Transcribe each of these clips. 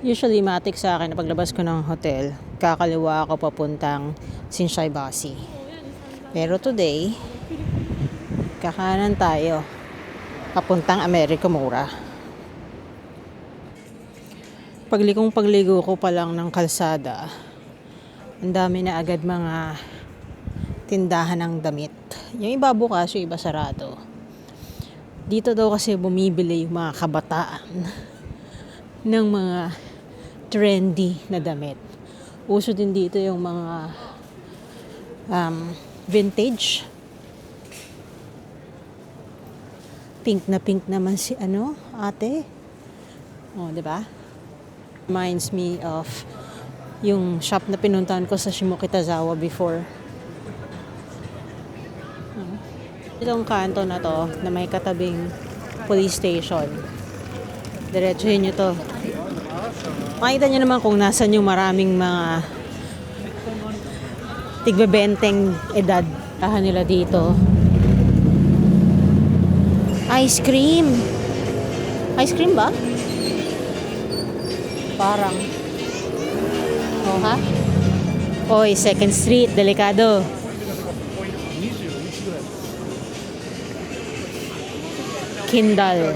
Usually, matik sa akin na paglabas ko ng hotel, kakaliwa ako papuntang Shinsai Bashi. Pero today, kakanan tayo papuntang America Mura. Pagligo ko pa lang ng kalsada, ang dami na agad mga tindahan ng damit. Yung iba bukas, yung iba sarado. Dito daw kasi bumibili yung mga kabataan ng mga trendy na damit. Uso din dito yung mga vintage. Pink naman si ate. Oh, 'di ba? Reminds me of yung shop na pinuntahan ko sa Shimokitazawa before. Itong kanto na to na may katabing police station. Diretsuhin nyo to. Makita nyo naman kung nasan yung maraming mga tigbebenteng edad. Tahan nila dito. Ice cream. Ice cream ba? Parang. Oh, ha? Oy, Second Street. Delikado. Kindle.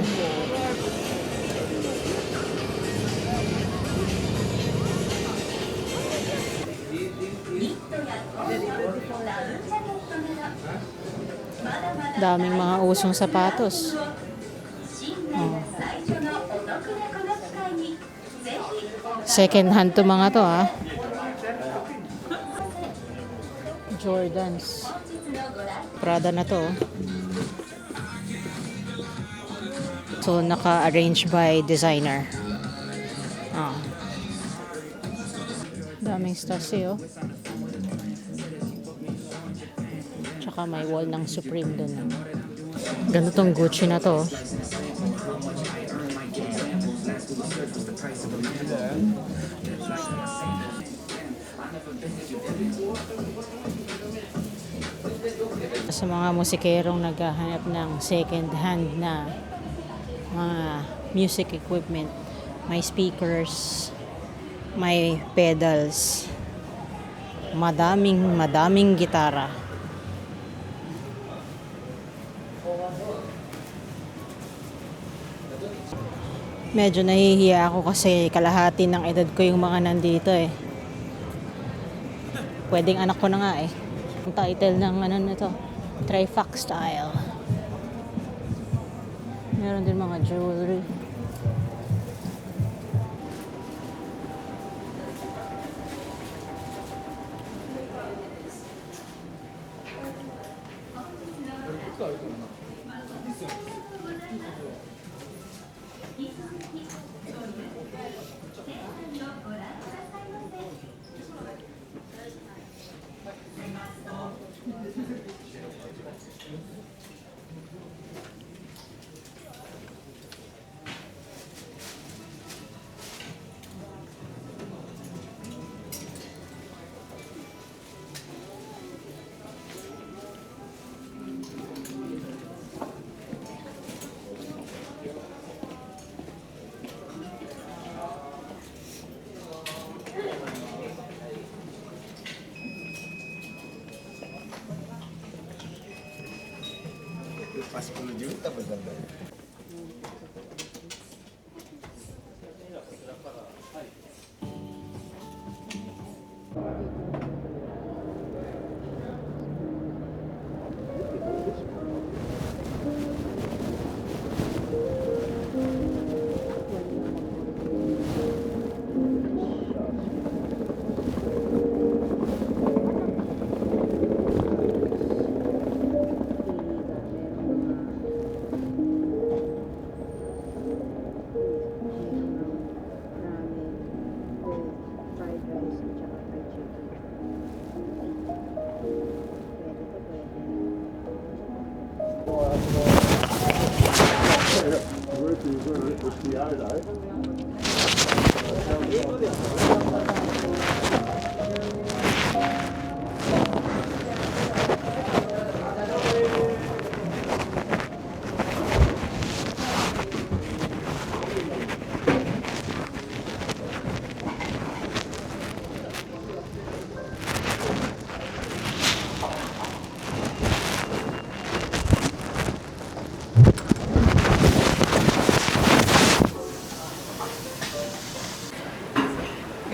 Daming mga usong sapatos. Oh. Second hand to mga to, ha. Jordans. Prada na to. So, naka-arrange by designer. Ah. Daming stars eh, oh. Tsaka may wall ng Supreme dun. Ganitong Gucci na to. Sa mga musikerong naghahanap ng second hand na mga music equipment, may speakers, may pedals, madaming gitara. Medyo nahihiya ako kasi kalahati ng edad ko yung mga nandito eh. Pwedeng anak ko na nga eh. Ang title ng nito, Trifax Style. Meron din mga jewelry. Pas 10 juta bener.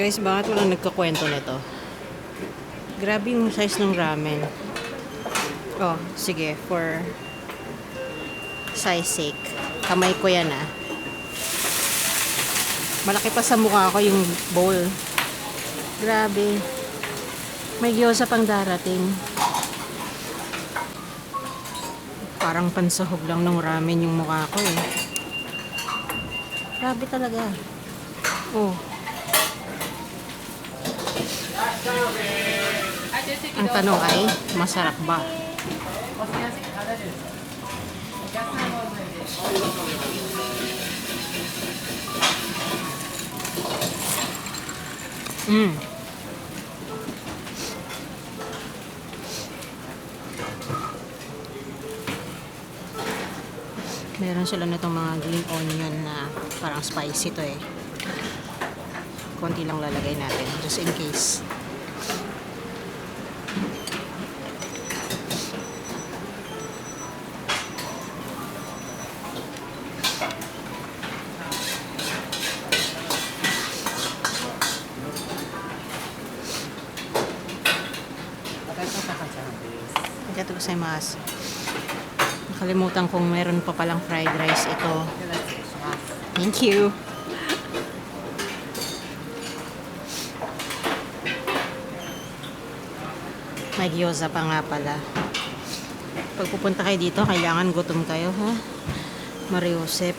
Guys, bakit walang nagkakwento nito? Grabe yung size ng ramen. Oh, sige, for size sake. Kamay ko yan ah. Malaki pa sa mukha ko yung bowl. Grabe. May gyoza pang darating. Parang pansahog lang ng ramen yung mukha ko eh. Grabe talaga. Oh. Ang tanong ay, masarap ba? Mm. Meron sila nitong mga green onion na parang spicy to eh. Konti lang lalagay natin just in case. Arigatou gozaimasu. Nakalimutan kong meron pa palang fried rice ito. Thank you. May gyoza pa nga pala. Pag pupunta kayo dito, kailangan gutom kayo, ha? Mariusip.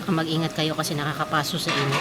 Tsaka mag-ingat kayo kasi nakakapaso sa inyo.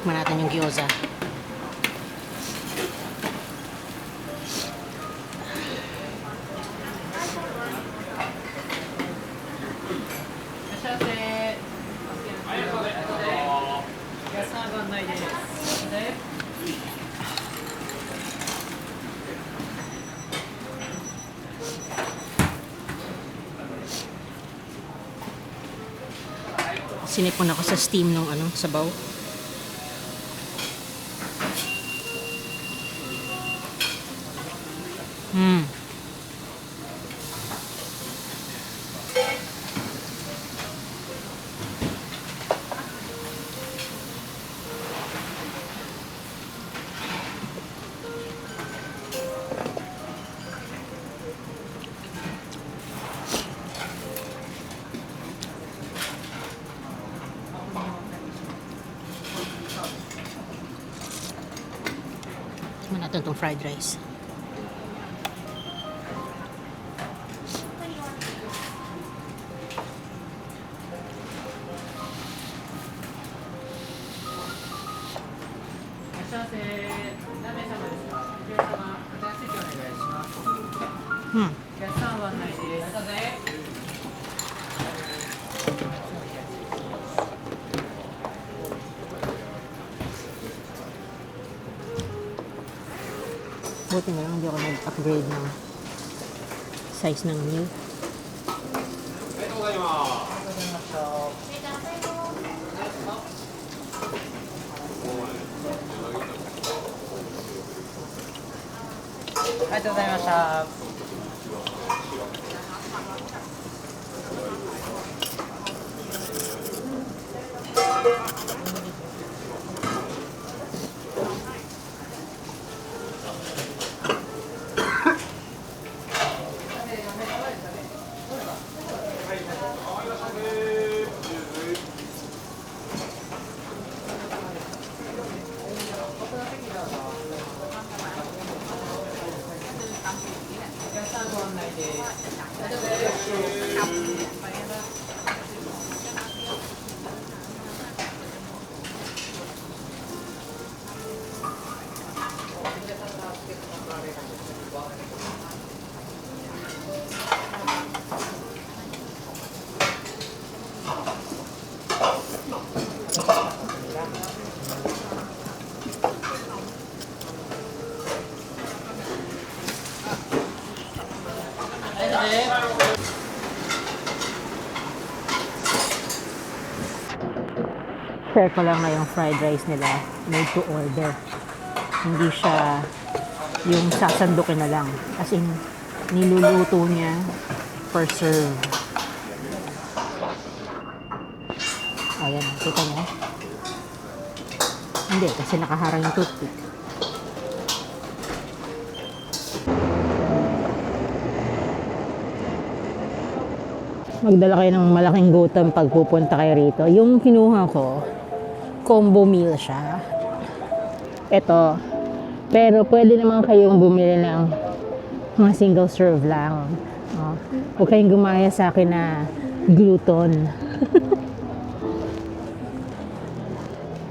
Tikman natin yung gyoza. Sinipon ako sa steam ng sabaw. Tikman natin itong fried rice. Buti na lang hindi ako nag-upgrade ng size ng meal. Share ko lang na yung fried rice nila made to order. Hindi siya yung sasandukin na lang. As in, niluluto niya per serve. Ayan, kita niyo? Hindi, kasi nakaharang yung toothpick. Magdala kayo ng malaking gutom pag pupunta kayo rito. Yung kinuha ko, combo meal siya. Ito. Pero pwede naman kayong bumili ng mga single serve lang. Oh. Huwag kayong gumaya sa akin na gluten.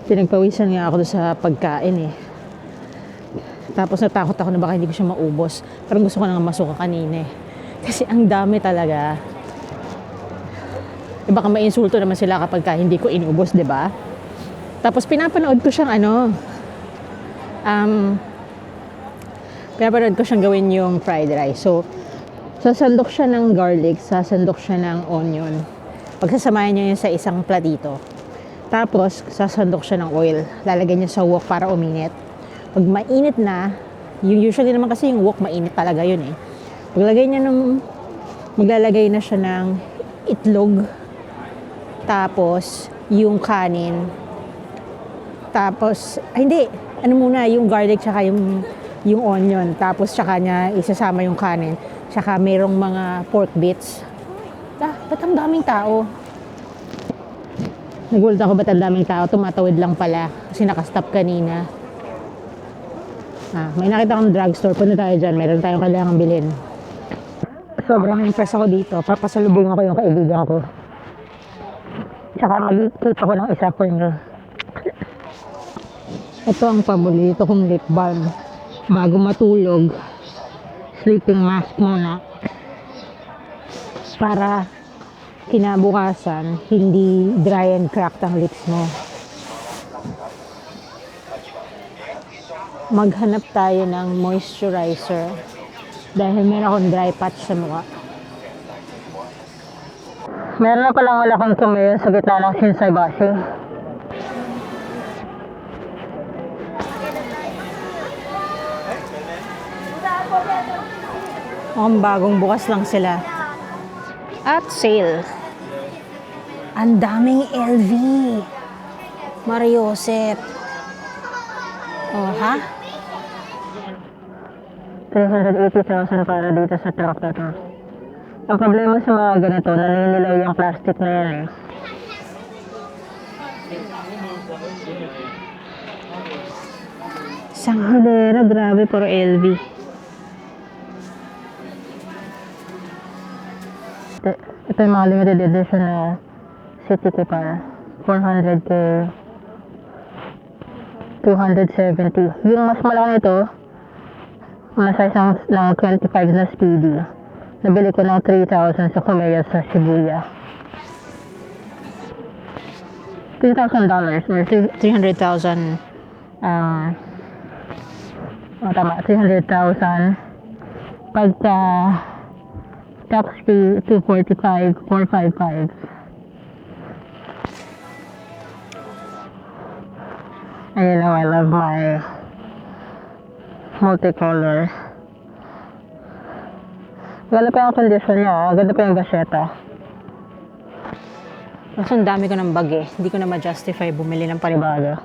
Pinagpawisan nga ako sa pagkain eh. Tapos natakot ako na baka hindi ko siya maubos. Parang gusto ko nang masuka kanina eh. Kasi ang dami talaga. Baka mainsulto naman sila kapag hindi ko inubos, di ba? Tapos pinapanood ko siyang pinapanood ko siyang gawin yung fried rice. So, sasandok siya ng garlic, sasandok siya ng onion. Pagsasamahin niya yun sa isang platito. Tapos, sasandok siya ng oil. Lalagay niya sa wok para uminit. Pag mainit na, usually naman kasi yung wok mainit talaga yun eh. Maglalagay na siya ng itlog. Tapos, yung kanin. Tapos, hindi. Yung garlic tsaka yung onion. Tapos, tsaka niya isasama yung kanin. Tsaka merong mga pork bits. Ba't ang daming tao? Nagulat ako ba't ang daming tao? Tumatawid lang pala. Kasi nakastop kanina. May nakita akong drugstore. Punta tayo dyan. Meron tayong kailangang bilhin. Sobrang impress ako dito. Papasalubong ako yung kaibigan ko. Tsaka mag-keep ako ng isa for me. Ito ang paborito kong lip balm. Bago matulog, sleeping mask muna. Para kinabukasan, hindi dry and cracked ang lips mo. Maghanap tayo ng moisturizer. Dahil meron akong dry patch sa mukha. Meron na palang wala kang tumayo sa gitna ng Shinsaibashi. Bagong bukas lang sila. At sale. Ang daming LV. Mariosep. Oh, ha? 380,000 para dito sa truck na to. Ang problema sa mga ganito, naninilaw yung plastic na yan eh. Sanghilera, grabe, puro LV. Ito yung mga limited edition na City Kipar. 400k. 270. Yung mas malaki nito, mga size ng 25 na speedy. Nabili ko ng 3,000 sa Kumeya sa Shibuya. $3,000 or 300,000 Tama, 300,000. Pagka tax fee, 245, 455. I know, I love my multicolor. Ganda pa yung condition niya, ganda pa yung gazeta. Mas ang dami ko ng bag eh. Hindi ko na ma-justify bumili ng panibago.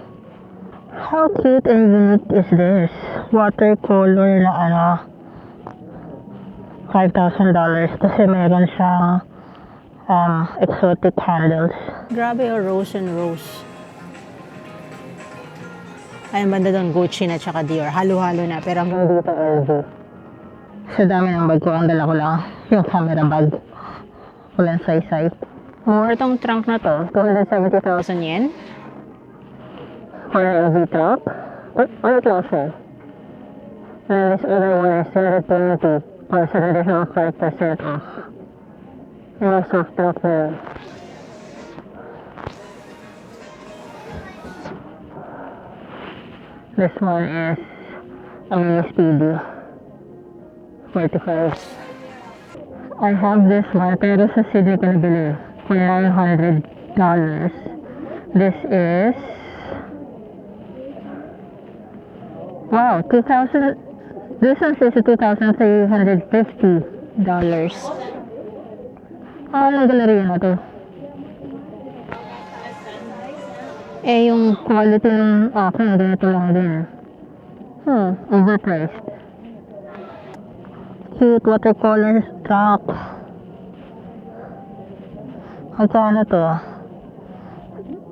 How cute and unique is this? Watercolor na ano, $5,000 kasi meron siyang exotic handles. Grabe yung rose and rose. Ay, banda doon Gucci na tsaka Dior. Halo-halo na, pero hanggang dito LV. Sa dami ng bag ko, ang dala ko lang yung camera bag. Walang say-say. More itong trunk na to, 270,000 yen. For an LV trunk. Ano ito lang siya? And this other one is 120 for an additional 5% off. Yung soft trunk na yun. This one is a mini speedy. 45. I have this one, pero sa Sydney ko nabili for $900. This is wow, 2,000. This one says $2,350. Ang galerya na to. Eh, yung quality ng akin, ganito lang din. Overpriced. Cute watercolor stock. Magkano to?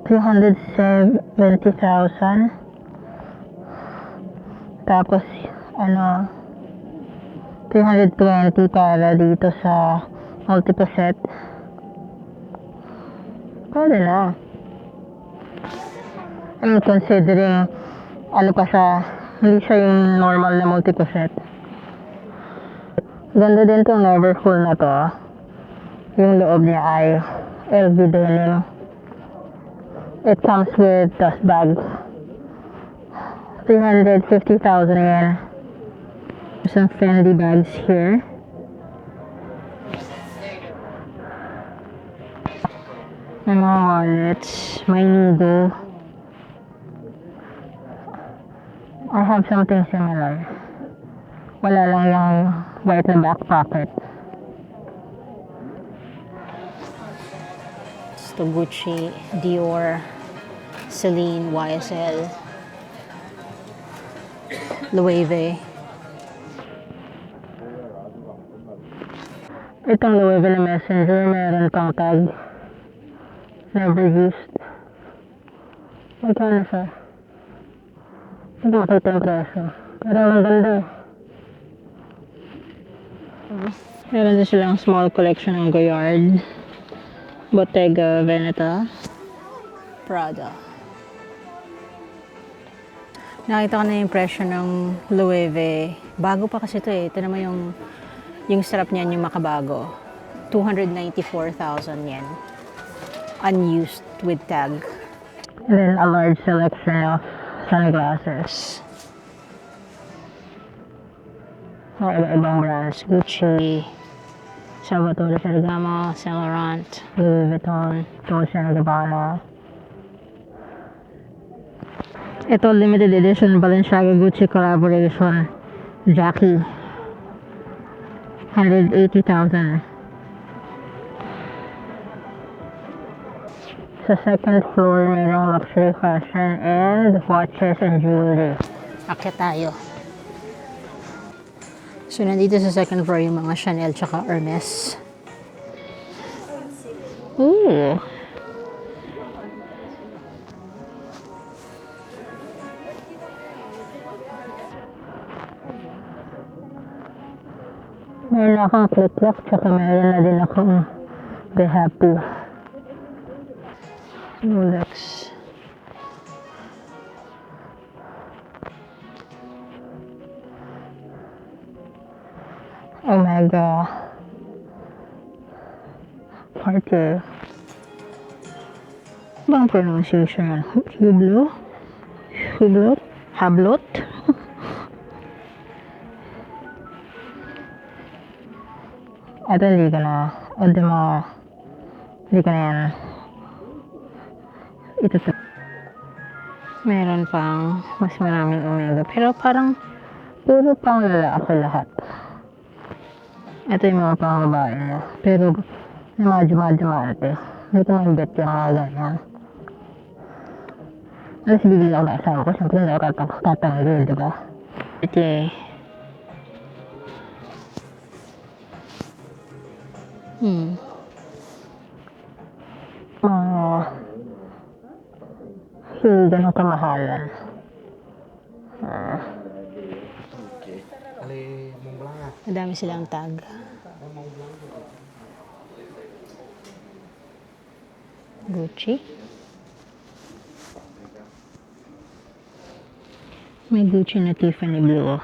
370,000. Tapos, 320 para dito sa multiple set. Pwede na. I'm considering, pa siya, hindi siya yung normal na multiple set. Ganda din tong Neverfull na to. Yung loob niya ay LV denim. It comes with dust bag. 350,000 yen. Some Fendi bags here. May mga wallets. May Nigo. I have something similar. Wala lang yung white na back pocket. Ito Gucci, Dior, Celine, YSL, Loewe. Itong Loewe na messenger, meron pang tag. Never used. Magkano siya? Hindi makita yung presyo. Pero ang ganda. Meron din silang small collection ng Goyard, Bottega Veneta, Prada. Nakita ko na yung presyo ng Loewe. Bago pa kasi ito eh. Ito naman yung strap niyan, yung makabago. 294,000 yen. Unused with tag. And then a large selection of sunglasses. Mga iba-ibang brands. Gucci, Salvatore Ferragamo, Saint Laurent, Louis Vuitton, Dolce & Gabbana. Ito limited edition Balenciaga Gucci collaboration. Jackie. 180,000. Sa second floor, mayroong luxury fashion and watches and jewelry. Akyat tayo. So, nandito sa second floor yung mga Chanel tsaka Hermes. Ooh! Meron akong flip-flop tsaka meron na din akong Be Happy. Rolex. Omega. Cartier. Bang pronunciation yan? Hublot? Hublot? Hablot? Ito hindi ko na. O di mo, hindi ko na yan. Ito to. Meron pang mas maraming omega. Pero parang puro pang lalaki lahat. Ito yung mga pang babae niya. Pero medyo maarte. Dito ang bet yung mga ganyan. Alas bibili ako ng asawa ko. Siyempre na ako tatanggol, diba? Okay. Ganun kamahalan. Okay. Ali, Mont Blanc ah. Madami silang tag. Gucci. May Gucci na Tiffany blue.